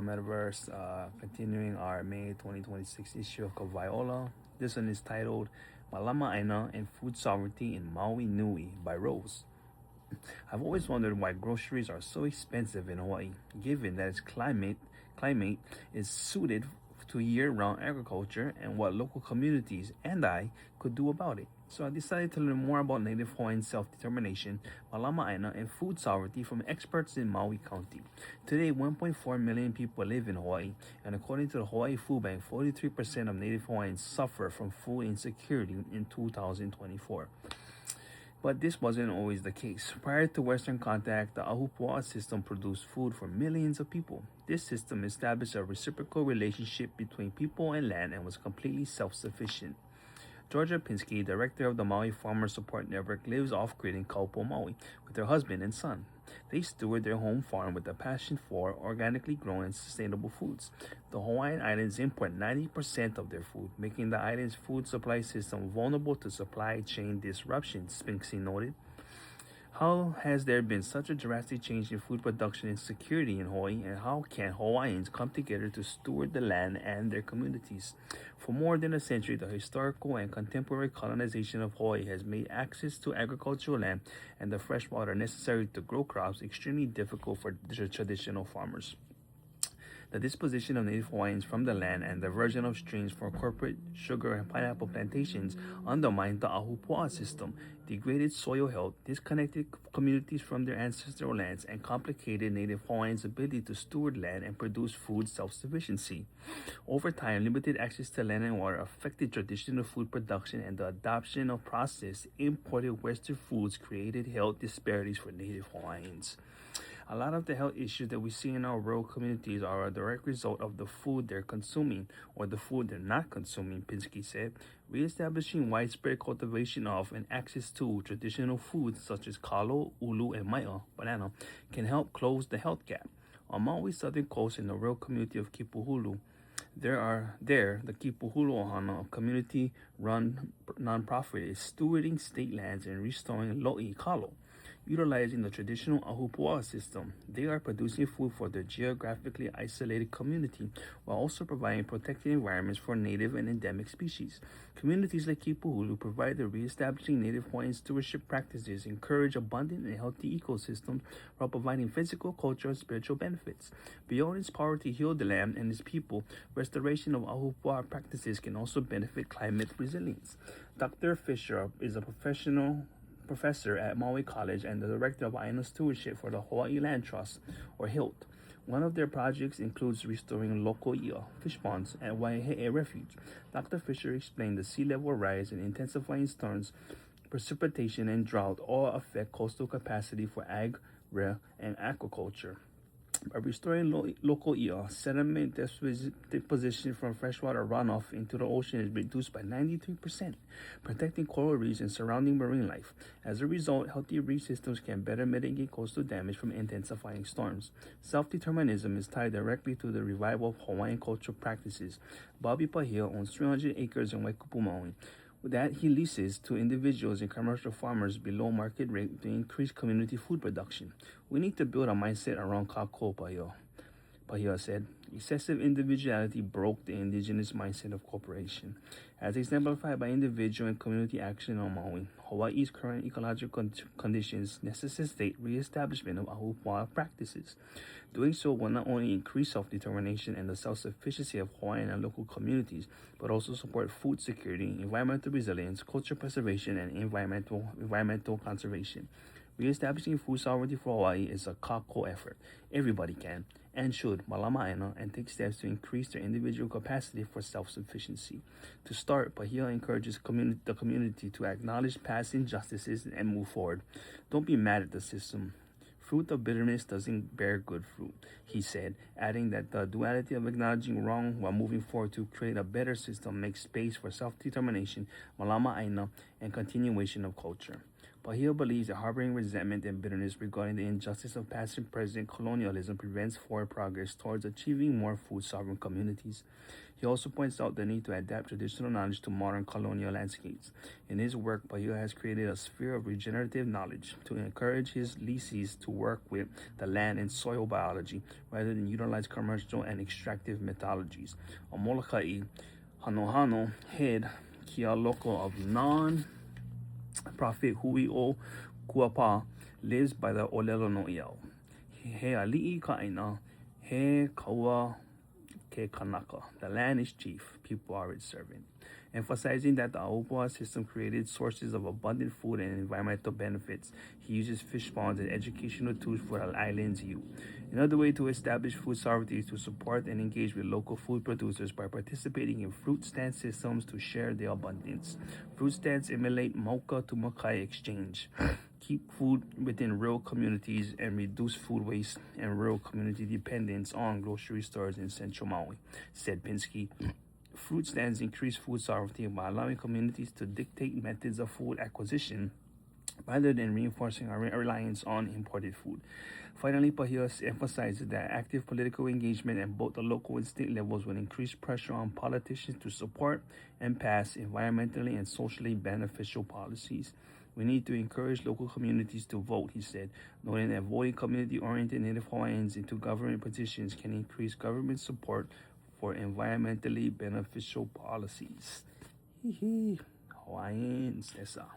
Metaverse, continuing our May 2026 issue of Kaviola. This one is titled Malama Aina and Food Sovereignty in Maui Nui by Rose. I've always wondered why groceries are so expensive in Hawaii, given that its climate is suited to year-round agriculture and what local communities and I could do about it. So I decided to learn more about Native Hawaiian self-determination, Malama Aina, and food sovereignty from experts in Maui County. Today, 1.4 million people live in Hawaii, and according to the Hawaii Food Bank, 43% of Native Hawaiians suffer from food insecurity in 2024. But this wasn't always the case. Prior to Western contact, the Ahupua'a system produced food for millions of people. This system established a reciprocal relationship between people and land and was completely self-sufficient. Georgia Pinsky, director of the Maui Farmer Support Network, lives off-grid in Kaupo, Maui, with her husband and son. They steward their home farm with a passion for organically grown and sustainable foods. The Hawaiian Islands import 90% of their food, making the island's food supply system vulnerable to supply chain disruptions, Pinsky noted. How has there been such a drastic change in food production and security in Hawaii, and how can Hawaiians come together to steward the land and their communities? For more than a century, the historical and contemporary colonization of Hawaii has made access to agricultural land and the fresh water necessary to grow crops extremely difficult for traditional farmers. The disposition of Native Hawaiians from the land and diversion of streams for corporate sugar and pineapple plantations undermined the Ahupua'a system, degraded soil health, disconnected communities from their ancestral lands, and complicated Native Hawaiians' ability to steward land and produce food self-sufficiency. Over time, limited access to land and water affected traditional food production, and the adoption of processed, imported Western foods created health disparities for Native Hawaiians. A lot of the health issues that we see in our rural communities are a direct result of the food they're consuming or the food they're not consuming, Pinsky said. Reestablishing widespread cultivation of and access to traditional foods such as kalo, ulu, and maia, banana, can help close the health gap. On Maui's southern coast in the rural community of Kipuhulu, the Kipuhulu Ohana, a community-run nonprofit, is stewarding state lands and restoring lo'i kalo. Utilizing the traditional Ahupua'a system, they are producing food for their geographically isolated community while also providing protected environments for native and endemic species. Communities like Kipuhulu provide the reestablishing Native Hawaiian stewardship practices, encourage abundant and healthy ecosystems while providing physical, cultural, and spiritual benefits. Beyond its power to heal the land and its people, restoration of Ahupua'a practices can also benefit climate resilience. Dr. Fisher is a professor at Maui College and the director of Aina Stewardship for the Hawaii Land Trust, or HILT. One of their projects includes restoring local ia fish ponds at Waihe'e Refuge. Dr. Fisher explained the sea level rise and intensifying storms, precipitation, and drought all affect coastal capacity for ag, and aquaculture. By restoring local ia, sediment deposition from freshwater runoff into the ocean is reduced by 93%, protecting coral reefs and surrounding marine life. As a result, healthy reef systems can better mitigate coastal damage from intensifying storms. Self-determinism is tied directly to the revival of Hawaiian cultural practices. Bobby Pahia owns 300 acres in Waikupu, Maui, that he leases to individuals and commercial farmers below market rate to increase community food production. We need to build a mindset around kako, Pahia said. Excessive individuality broke the indigenous mindset of cooperation. As exemplified by individual and community action on Maui, Hawaii's current ecological conditions necessitate reestablishment of Ahupua'a practices. Doing so will not only increase self-determination and the self-sufficiency of Hawaiian and local communities, but also support food security, environmental resilience, cultural preservation, and environmental conservation. Reestablishing food sovereignty for Hawaii is a kako effort. Everybody can and should malama aina and take steps to increase their individual capacity for self-sufficiency. To start, Pahia encourages the community to acknowledge past injustices and move forward. Don't be mad at the system. Fruit of bitterness doesn't bear good fruit, he said, adding that the duality of acknowledging wrong while moving forward to create a better system makes space for self-determination, malama aina, and continuation of culture. Pahia believes that harboring resentment and bitterness regarding the injustice of past and present colonialism prevents forward progress towards achieving more food sovereign communities. He also points out the need to adapt traditional knowledge to modern colonial landscapes. In his work, Pahia has created a sphere of regenerative knowledge to encourage his lessees to work with the land and soil biology rather than utilize commercial and extractive methodologies. A Molokai Hanohano head Kia Loko of non-profit Hui O Kuapa lives by the Olelo no Iao. He ali'i ka'ina, he kaua ke kanaka. The land is chief, people are its servant. Emphasizing that the Aopoa system created sources of abundant food and environmental benefits, he uses fish ponds as educational tools for the island's youth. Another way to establish food sovereignty is to support and engage with local food producers by participating in fruit stand systems to share their abundance. Fruit stands emulate Mauka to Makai exchange, keep food within rural communities, and reduce food waste and rural community dependence on grocery stores in central Maui, said Pinsky. Fruit stands increase food sovereignty by allowing communities to dictate methods of food acquisition rather than reinforcing our reliance on imported food. Finally, Pahia emphasizes that active political engagement at both the local and state levels will increase pressure on politicians to support and pass environmentally and socially beneficial policies. We need to encourage local communities to vote, he said, noting that voting community-oriented Native Hawaiians into government positions can increase government support for environmentally beneficial policies. Hawaiians, that's all.